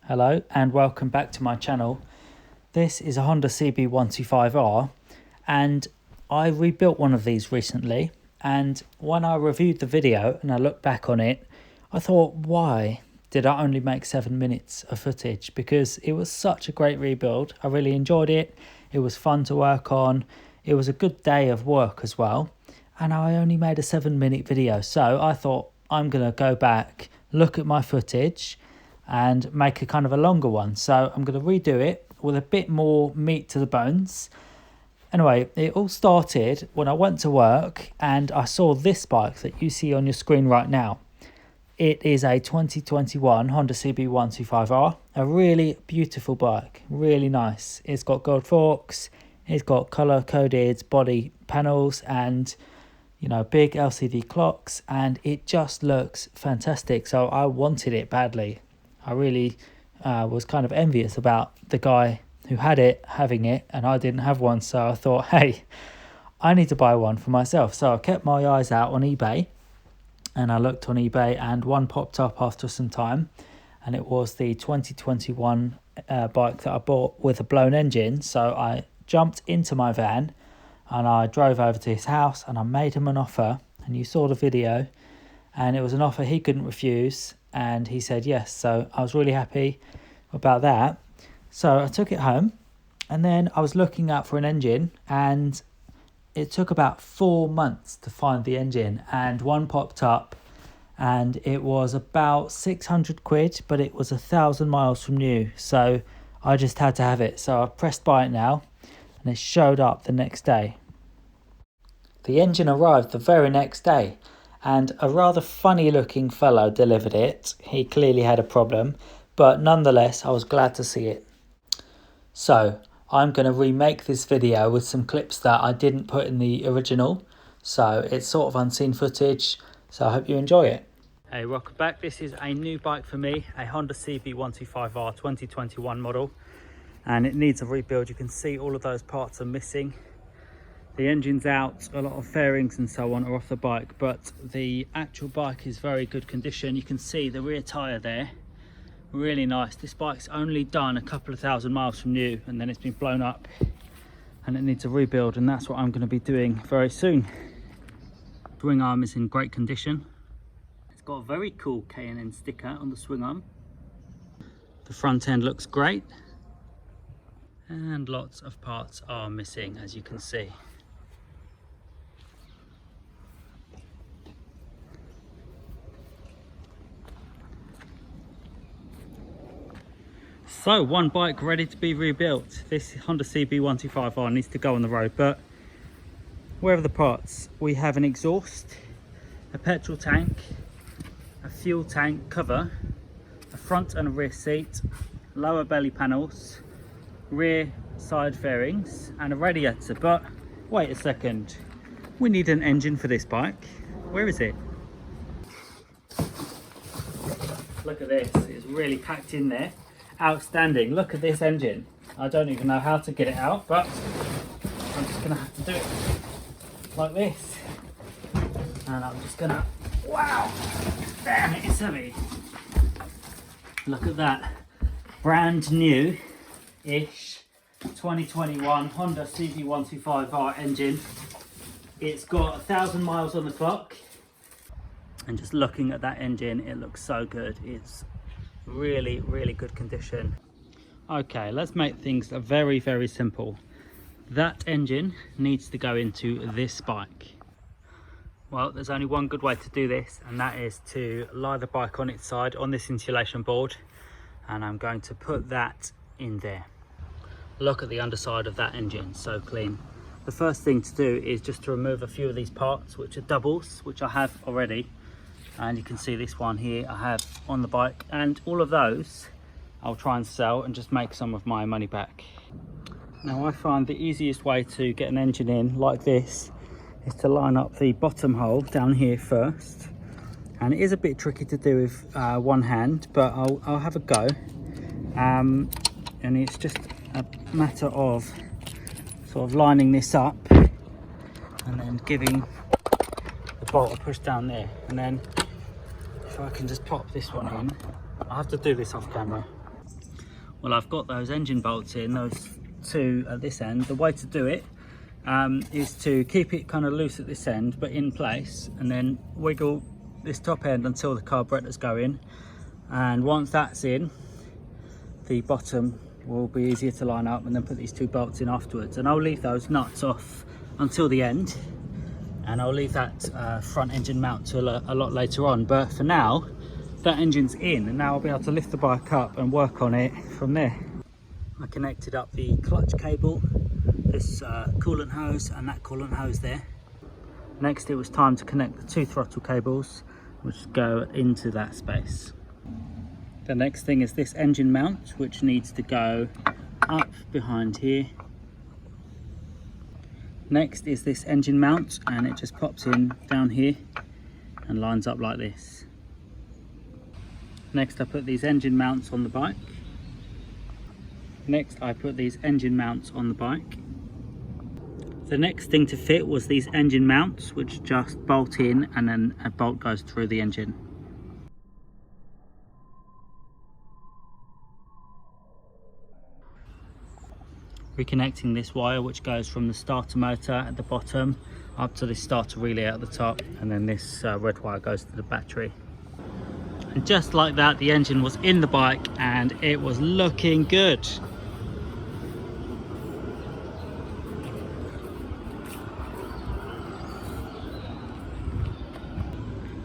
Hello and welcome back to my channel. This is a Honda CB125R and I rebuilt one of these recently, and when I reviewed the video and I looked back on it, I thought, why did I only make 7 minutes of footage? Because it was such a great rebuild. I really enjoyed it. It was fun to work on. It was a good day of work as well, and I only made a 7-minute video. So I thought, I'm gonna go back, look at my footage and make a kind of a longer one. So I'm going to redo it with a bit more meat to the bones. Anyway, it all started when I went to work and I saw this bike that you see on your screen right now. It is a 2021 Honda CB125R, a really beautiful bike, really nice. It's got gold forks, it's got color coded body panels and big LCD clocks, and it just looks fantastic. So I wanted it badly. I really was kind of envious about the guy who had it having it, and I didn't have one. So I thought, hey, I need to buy one for myself. So I kept my eyes out on eBay, and I looked on eBay, and one popped up after some time, and it was the 2021 bike that I bought with a blown engine. So I jumped into my van and I drove over to his house and I made him an offer, and you saw the video, and it was an offer he couldn't refuse. And he said yes, so I was really happy about that. So I took it home, and then I was looking out for an engine, and it took about 4 months to find the engine, and one popped up and it was about 600 quid, but it was 1,000 miles from new, so I just had to have it. So I pressed buy it now, and it showed up the next day. The engine arrived the very next day, and a rather funny looking fellow delivered it. He clearly had a problem, but nonetheless I was glad to see it. So I'm going to remake this video with some clips that I didn't put in the original, so it's sort of unseen footage, so I hope you enjoy it. Hey, welcome back. This is a new bike for me, a Honda CB125R 2021 model, and it needs a rebuild. You can see all of those parts are missing. The engine's out, a lot of fairings and so on are off the bike, but the actual bike is very good condition. You can see the rear tyre there, really nice. This bike's only done a couple of thousand miles from new, and then it's been blown up and it needs a rebuild, and that's what I'm going to be doing very soon. The swing arm is in great condition. It's got a very cool K&N sticker on the swing arm. The front end looks great, and lots of parts are missing, as you can see. So one bike ready to be rebuilt. This Honda CB125R needs to go on the road, but where are the parts? We have an exhaust, a petrol tank, a fuel tank cover, a front and a rear seat, lower belly panels, rear side fairings and a radiator. But wait a second, we need an engine for this bike. Where is it? Look at this, it's really packed in there. Outstanding. Look at this engine. I don't even know how to get it out, but I'm just gonna have to do it like this, and I'm just gonna, wow, damn, it is heavy. Look at that, brand new ish 2021 Honda CB125R engine. It's got 1,000 miles on the clock, and just looking at that engine, it looks so good. It's really good condition. Okay, let's make things very simple. That engine needs to go into this bike. Well, there's only one good way to do this, and that is to lie the bike on its side on this insulation board, and I'm going to put that in there. Look at the underside of that engine, so clean. The first thing to do is just to remove a few of these parts, which are doubles, which I have already. And you can see this one here I have on the bike, and all of those I'll try and sell and just make some of my money back. Now I find the easiest way to get an engine in like this is to line up the bottom hole down here first, and it is a bit tricky to do with one hand, but I'll have a go, and it's just a matter of sort of lining this up and then giving the bolt a push down there, and then if I can just pop this one in. I have to do this off camera. Well, I've got those engine bolts in, those two at this end. The way to do it is to keep it kind of loose at this end but in place, and then wiggle this top end until the carburetors go in, and once that's in, the bottom will be easier to line up, and then put these two bolts in afterwards. And I'll leave those nuts off until the end, and I'll leave that front engine mount till a lot later on. But for now, that engine's in, and now I'll be able to lift the bike up and work on it from there. I connected up the clutch cable, this coolant hose and that coolant hose there. Next it was time to connect the two throttle cables which go into that space. The next thing is this engine mount, which needs to go up behind here. Next is this engine mount, and it just pops in down here and lines up like this. Next I put these engine mounts on the bike. Next I put these engine mounts on the bike. The next thing to fit was these engine mounts, which just bolt in and then a bolt goes through the engine. Reconnecting this wire, which goes from the starter motor at the bottom up to this starter relay at the top, and then this red wire goes to the battery. And just like that, the engine was in the bike and it was looking good.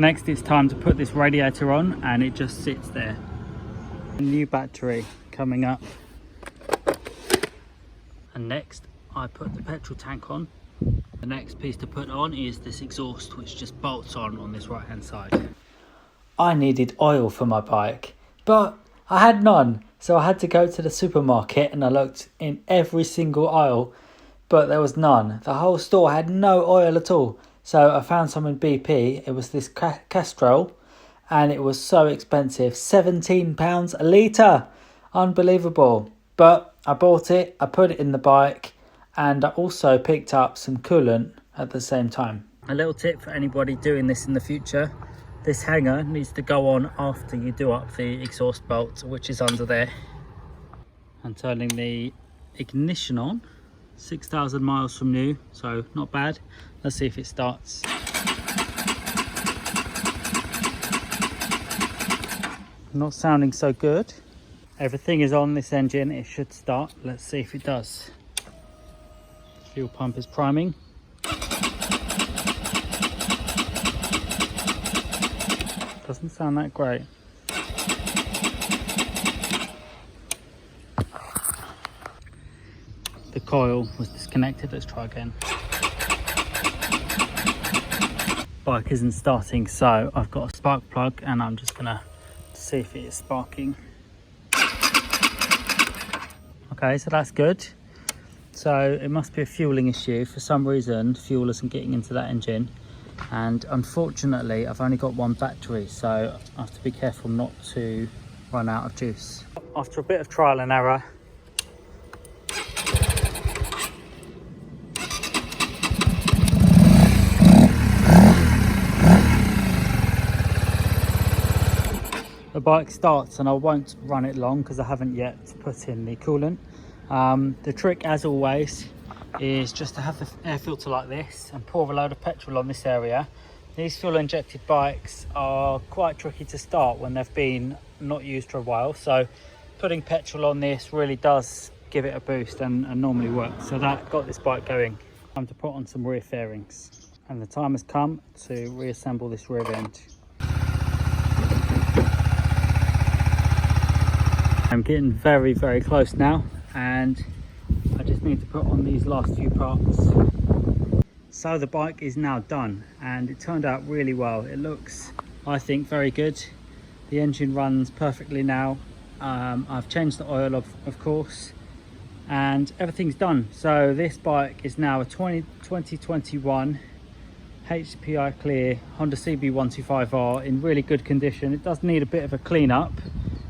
Next it's time to put this radiator on, and it just sits there. A new battery coming up. And next I put the petrol tank on. The next piece to put on is this exhaust, which just bolts on this right hand side. I needed oil for my bike, but I had none, so I had to go to the supermarket and I looked in every single aisle, but there was none. The whole store had no oil at all. So I found some in BP. It was this Castrol, and it was so expensive, £17 a litre. Unbelievable. But I bought it, I put it in the bike, and I also picked up some coolant at the same time. A little tip for anybody doing this in the future: this hanger needs to go on after you do up the exhaust bolt, which is under there. I'm turning the ignition on. 6,000 miles from new, so not bad. Let's see if it starts. Not sounding so good. Everything is on this engine, it should start. Let's see if it does. Fuel pump is priming. Doesn't sound that great. The coil was disconnected. Let's try again. Bike isn't starting, so I've got a spark plug and I'm just gonna see if it is sparking. Okay, so that's good. So it must be a fueling issue. For some reason, fuel isn't getting into that engine, and unfortunately I've only got one battery, so I have to be careful not to run out of juice. After a bit of trial and error, the bike starts, and I won't run it long because I haven't yet put in the coolant. The trick, as always, is just to have the air filter like this and pour a load of petrol on this area. These fuel injected bikes are quite tricky to start when they've been not used for a while, so putting petrol on this really does give it a boost and normally works. So that got this bike going. Time to put on some rear fairings, and the time has come to reassemble this rear end. I'm getting very, very close now, and I just need to put on these last few parts. So the bike is now done, and it turned out really well. It looks, I think, very good. The engine runs perfectly now. I've changed the oil, of course, and everything's done. So this bike is now a 2021 HPI clear Honda CB125R in really good condition. It does need a bit of a clean up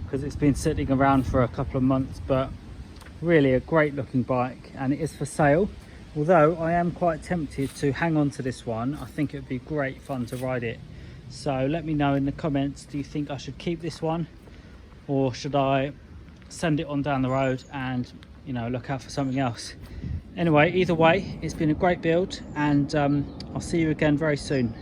because it's been sitting around for a couple of months, but really a great looking bike, and it is for sale. Although I am quite tempted to hang on to this one. I think it would be great fun to ride it. So let me know in the comments, do you think I should keep this one, or should I send it on down the road and, you know, look out for something else. Anyway, either way, it's been a great build, and I'll see you again very soon.